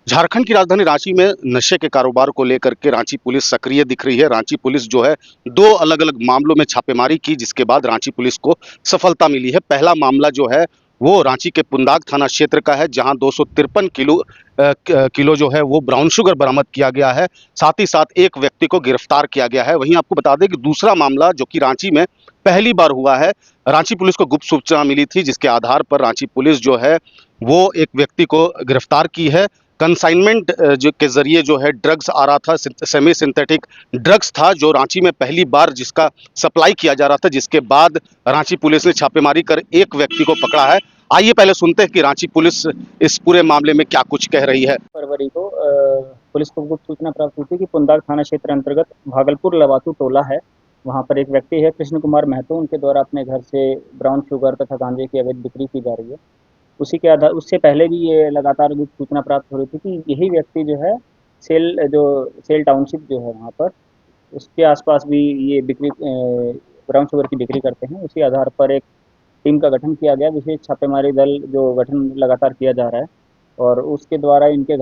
झारखंड की राजधानी रांची में नशे के कारोबार को लेकर के रांची पुलिस सक्रिय दिख रही है। रांची पुलिस जो है 2 अलग-अलग मामलों में छापेमारी की, जिसके बाद रांची पुलिस को सफलता मिली है। पहला मामला जो है वो रांची के पुंदाग थाना क्षेत्र का है, जहां 253 किलो जो है वो ब्राउन शुगर बरामद किया गया है। साथ ही साथ एक व्यक्ति को गिरफ्तार किया गया है। वहीं आपको बता दें कि दूसरा मामला जो कि रांची में पहली बार हुआ है, रांची पुलिस को गुप्त सूचना मिली थी, जिसके आधार पर रांची पुलिस जो है वो एक व्यक्ति को गिरफ्तार की है। कंसाइनमेंट जो के जरिए जो है ड्रग्स आ रहा था, सेमी सिंथेटिक ड्रग्स था जो रांची में पहली बार जिसका सप्लाई किया जा रहा था, जिसके बाद रांची पुलिस ने छापेमारी कर एक व्यक्ति को पकड़ा है। आइए पहले सुनते हैं कि रांची पुलिस इस पूरे मामले में क्या कुछ कह रही है। फरवरी को पुलिस को गुप्त सूचना प्राप्त हुई थी कि पुंदाग थाना क्षेत्र अंतर्गत भागलपुर लवातू टोला है। वहाँ पर एक व्यक्ति है कृष्ण कुमार महतो, उनके द्वारा अपने घर से ब्राउन शुगर तथा गांजे की अवैध बिक्री की जा रही है। उसी के आधार उससे पहले भी ये लगातार गुप्त सूचना प्राप्त हो रही थी कि यही व्यक्ति जो है सेल टाउनशिप जो है वहाँ पर उसके आसपास भी ये ब्राउन शुगर की बिक्री करते हैं। उसी आधार पर एक टीम का गठन किया गया, विशेष छापेमारी दल जो गठन लगातार किया जा रहा है। और उसके द्वारा इनके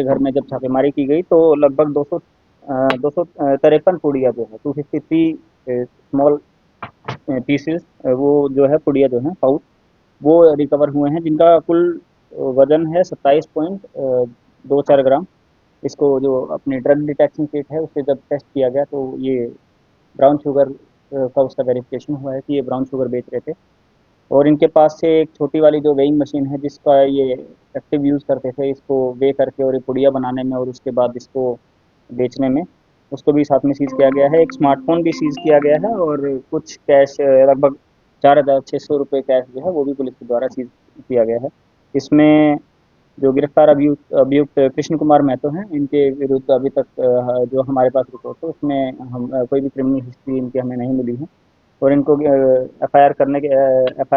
घर में जब छापेमारी की गई तो लगभग 253 पुड़िया जो है 253 स्मॉल पीसेस, वो जो है पुड़िया जो है पाउच, वो रिकवर हुए हैं, जिनका कुल वजन है 27.24 ग्राम। इसको जो अपनी ड्रग डिटेक्शन किट है उससे जब टेस्ट किया गया तो ये ब्राउन शुगर का उसका वेरिफिकेशन हुआ है कि ये ब्राउन शुगर बेच रहे थे। और इनके पास से एक छोटी वाली जो वेइंग मशीन है जिसका ये एक्टिव यूज़ करते थे इसको वे करके और ये पुड़िया बनाने में और उसके बाद इसको बेचने में, उसको भी साथ में सीज़ किया गया है। एक स्मार्टफ़ोन भी सीज़ किया गया है और कुछ कैश लगभग 4,600 रुपये कैश जो है वो भी पुलिस के द्वारा सीज़ किया गया है। इसमें जो गिरफ्तार अभियुक्त कृष्ण कुमार महतो हैं, इनके विरुद्ध अभी तक जो हमारे पास रिपोर्ट है उसमें कोई भी क्रिमिनल हिस्ट्री इनकी हमें नहीं मिली है। और इनको एफआईआर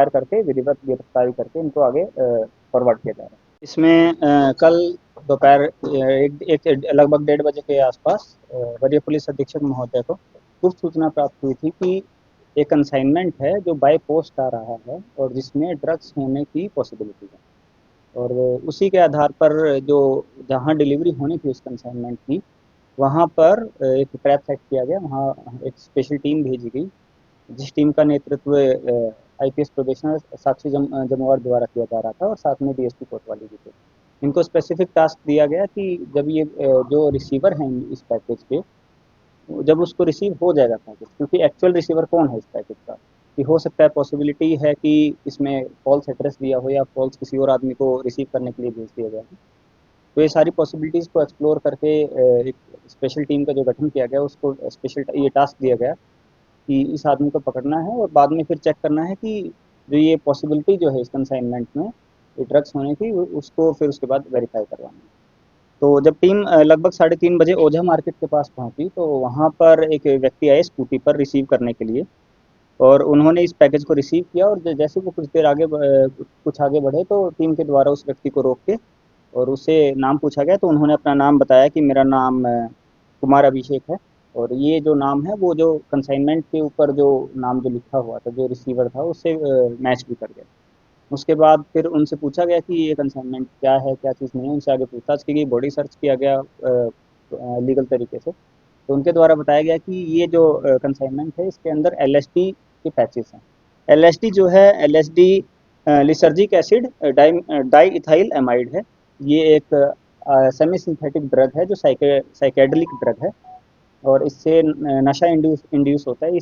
करके विधिवत गिरफ्तारी करके इनको आगे फॉरवर्ड किया जा रहा है। इसमें कल दोपहर लगभग 1:30 बजे के आसपास वरीय पुलिस अधीक्षक महोदय को गुप्त सूचना प्राप्त हुई थी कि एक कंसाइनमेंट है जो बाय पोस्ट आ रहा है और जिसमें ड्रग्स होने की पॉसिबिलिटी है। और उसी के आधार पर जो जहाँ डिलीवरी होनी थी उस कंसाइनमेंट की, वहाँ पर एक ट्रैप सेट किया गया। वहाँ एक स्पेशल टीम भेजी गई, जिस टीम का नेतृत्व आईपीएस प्रोबेशनर साक्षी जमवार द्वारा किया जा रहा था और साथ में डीएसपी कोतवाली भी थे। इनको स्पेसिफिक टास्क दिया गया कि जब ये जो रिसीवर हैं इस पैकेज के, जब उसको रिसीव हो जाएगा पैकेज, क्योंकि एक्चुअल रिसीवर कौन है इस पैकेज का, कि हो सकता है पॉसिबिलिटी है कि इसमें फॉल्स एड्रेस दिया हो या फॉल्स किसी और आदमी को रिसीव करने के लिए भेज दिया गया है। तो ये सारी पॉसिबिलिटीज़ को एक्सप्लोर करके एक स्पेशल टीम का जो गठन किया गया उसको स्पेशल ये टास्क दिया गया कि इस आदमी को पकड़ना है और बाद में फिर चेक करना है कि जो ये पॉसिबिलिटी जो है इस कंसाइनमेंट में ये ड्रग्स होने की उसको फिर उसके बाद वेरीफाई करवाना है। तो जब टीम लगभग 3:30 बजे ओझा मार्केट के पास पहुंची तो वहां पर एक व्यक्ति आए स्कूटी पर रिसीव करने के लिए, और उन्होंने इस पैकेज को रिसीव किया। और जैसे वो कुछ देर कुछ आगे बढ़े तो टीम के द्वारा उस व्यक्ति को रोक के और उससे नाम पूछा गया, तो उन्होंने अपना नाम बताया कि मेरा नाम कुमार अभिषेक है। और ये जो नाम है वो जो कंसाइनमेंट के ऊपर जो नाम जो लिखा हुआ था जो रिसीवर था उससे मैच भी कर गया। उसके बाद फिर उनसे पूछा गया कि ये कंसाइनमेंट क्या है, क्या चीज़ नहीं है। उनसे आगे पूछताछ की गई, बॉडी सर्च किया गया लीगल तरीके से। तो उनके द्वारा बताया गया कि ये जो कंसाइनमेंट है इसके अंदर एलएसडी के पैचेस हैं। एलएसडी जो है LSD lysergic acid di ethyl amide है। ये एक सेमी सिंथेटिक ड्रग है जो साइकेडेलिक ड्रग है और इससे नशा इंड्यूस होता है।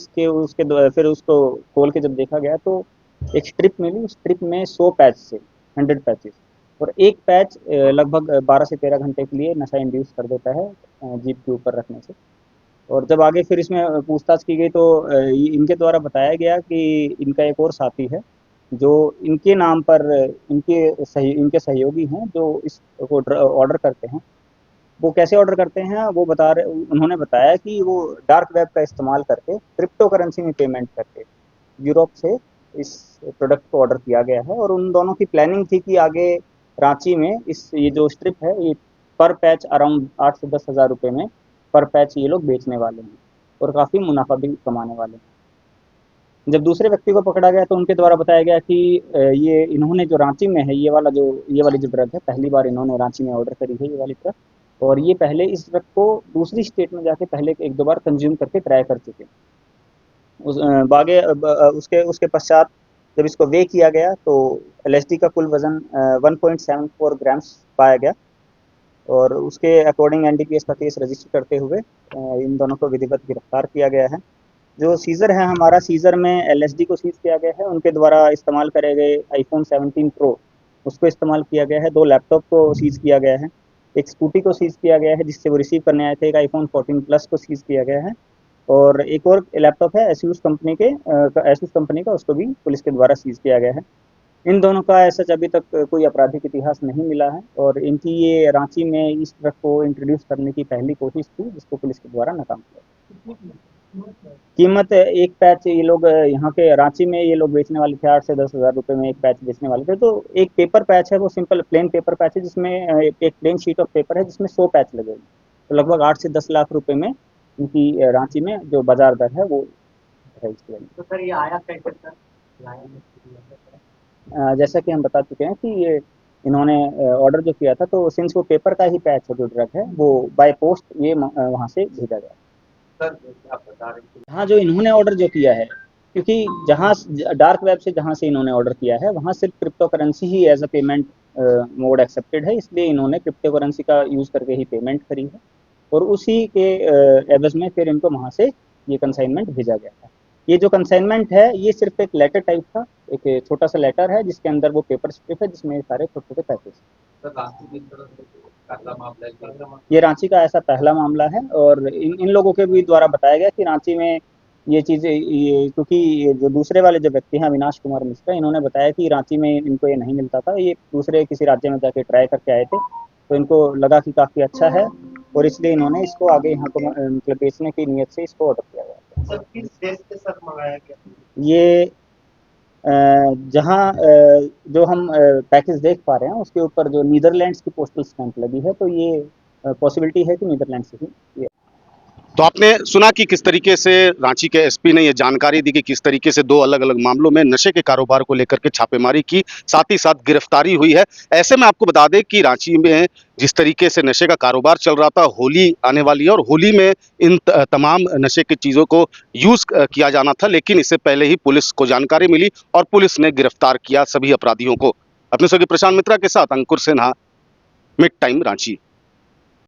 फिर उसको खोल के जब देखा गया तो एक स्ट्रिप मिली, उस स्ट्रिप में 100 पैच से 100 पैचेस, और एक पैच लगभग 12 से 13 घंटे के लिए नशा इंड्यूस कर देता है जीप के ऊपर रखने से। और जब आगे फिर इसमें पूछताछ की गई तो इनके द्वारा बताया गया कि इनका एक और साथी है जो इनके नाम पर इनके सहयोगी हैं जो इसको ऑर्डर करते हैं। वो कैसे ऑर्डर करते हैं वो उन्होंने बताया कि वो डार्क वेब का इस्तेमाल करके क्रिप्टो करेंसी में पेमेंट करके यूरोप से इस प्रोडक्ट को ऑर्डर किया गया है। और उन दोनों की प्लानिंग थी कि आगे रांची में ये जो स्ट्रिप है ये पर पैच अराउंड 8 से 10 हज़ार रुपये में पर पैच ये लोग बेचने वाले हैं और काफ़ी मुनाफा भी कमाने वाले हैं। जब दूसरे व्यक्ति को पकड़ा गया तो उनके द्वारा बताया गया कि ये इन्होंने जो रांची में है ये वाली जो ड्रग है, पहली बार इन्होंने रांची में ऑर्डर करी है ये वाली ड्रग, और ये पहले इस ड्रग को दूसरी स्टेट में जाके पहले 1-2 बार कंज्यूम करके ट्राई कर चुके हैं। उसके उसके पश्चात जब इसको वे किया गया तो एलएसडी का कुल वज़न 1.74 ग्राम्स पाया गया, और उसके अकॉर्डिंग एनडीपीएस का केस रजिस्टर करते हुए इन दोनों को विधिवत गिरफ्तार किया गया है। जो सीज़र है हमारा, सीज़र में एलएसडी को सीज़ किया गया है, उनके द्वारा इस्तेमाल करे गए आईफोन 17 प्रो उसको इस्तेमाल किया गया है, 2 लैपटॉप को सीज़ किया गया है, एक स्कूटी को सीज़ किया गया है जिससे वो रिसीव करने आए थे, एक आईफोन 14 प्लस को सीज़ किया गया है, और एक और लैपटॉप है एसूस कंपनी का, उसको भी पुलिस के द्वारा सीज़ किया गया है। इन दोनों का ऐसा अभी तक कोई आपराधिक इतिहास नहीं मिला है, और इनकी ये रांची में इस ड्रग को इंट्रोड्यूस करने की पहली कोशिश थी जिसको पुलिस के द्वारा नाकाम किया। कीमत एक पैच ये लोग यहाँ के रांची में ये लोग बेचने वाले थे 8 से 10 हज़ार रुपये में एक पैच बेचने वाले थे। तो एक पेपर पैच है, वो सिंपल प्लेन पेपर पैच है जिसमें एक प्लेन शीट ऑफ पेपर है जिसमें 100 पैच लगे हुए, तो लगभग 8 से 10 लाख रुपए में इनकी रांची में जो बाजार दर है वो है इसकी वैल्यू। तो सर ये आया कैसे सर? जैसा कि हम बता चुके हैं कि ये इन्होंने ऑर्डर जो किया था, तो सिंस वो पेपर का ही पैच है जो ड्रग है, वो बाय पोस्ट ये वहाँ से भेजा गया। सर जैसे आप बता रहे थे, हाँ, जो इन्होंने ऑर्डर जो किया है, क्योंकि जहाँ डार्क वेब से जहाँ से इन्होंने ऑर्डर किया है वहाँ सिर्फ क्रिप्टो करेंसी ही as a payment mode accepted है, इसलिए इन्होंने क्रिप्टो करेंसी का यूज़ करके ही पेमेंट करी है, और उसी के एवज में फिर इनको वहाँ से ये कंसाइनमेंट भेजा गया था। ये जो कंसाइनमेंट है ये सिर्फ एक लेटर टाइप था, एक छोटा सा लेटर है जिसके अंदर वो पेपर स्ट्रिप है जिसमें सारे छोटे छोटे पैकेज। सर रांची जिस तरह से पहला मामला है, ये रांची का ऐसा पहला मामला है, और इन लोगों के भी द्वारा बताया गया कि रांची में ये चीज़ें, ये क्योंकि ये जो दूसरे वाले जो व्यक्ति हैं अविनाश कुमार मिश्रा, इन्होंने बताया कि रांची में इनको ये नहीं मिलता था, ये दूसरे किसी राज्य में जाके ट्राई करके आए थे, तो इनको लगा कि काफ़ी अच्छा है, और इसलिए इन्होंने इसको आगे यहाँ को मतलब बेचने की नीयत से इसको ऑर्डर किया गया। सर किस देश के साथ मंगाया गया? ये जहाँ जो हम पैकेज देख पा रहे हैं उसके ऊपर जो नीदरलैंड्स की पोस्टल स्टैंप लगी है, तो ये पॉसिबिलिटी है कि नीदरलैंड से ही ये। तो आपने सुना कि किस तरीके से रांची के एसपी ने यह जानकारी दी कि किस तरीके से 2 अलग-अलग मामलों में नशे के कारोबार को लेकर के छापेमारी की, साथ ही साथ गिरफ्तारी हुई है। ऐसे में आपको बता दें कि रांची में जिस तरीके से नशे का कारोबार चल रहा था, होली आने वाली है और होली में इन तमाम नशे की चीज़ों को यूज़ किया जाना था, लेकिन इससे पहले ही पुलिस को जानकारी मिली और पुलिस ने गिरफ्तार किया सभी अपराधियों को। अपने सहयोगी प्रशांत मित्रा के साथ अंकुर सिन्हा, मिड टाइम रांची।